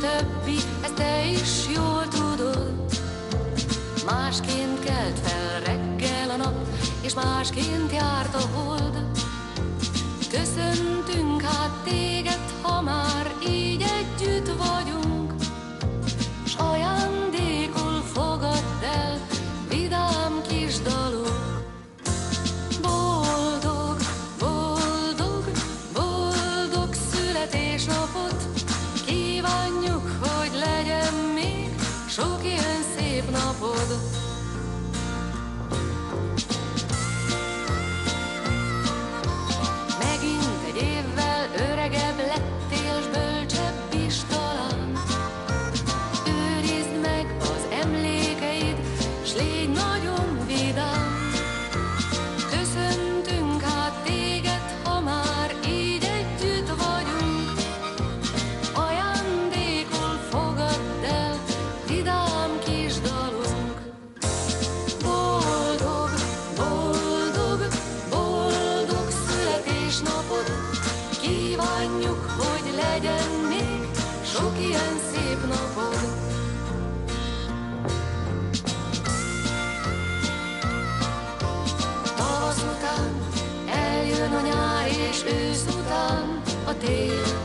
többi, ezt te is jól tudod. Másként kelt fel reggel a nap, és másként járt a hold. Köszöntünk hát téged, ha már így együtt vagyunk, s ajándékul fogadd el vidám kis dalunk. Boldog, boldog, boldog születésnapot kívánjuk, hogy legyen még sok ilyen szép napod. Megint egy évvel öregebb lettél, s bölcsebb is talán. Őrizd meg az emlékeid, s légy nagyon vidám. Köszöntünk hát téged, ha már így együtt vagyunk, ajándékul fogadd el vidám kis dalunk. Boldog, boldog, boldog születésnapod kívánjuk, hogy legyen még sok ilyen szép napod. Tavasz után eljön a nyár, és ősz után a tél.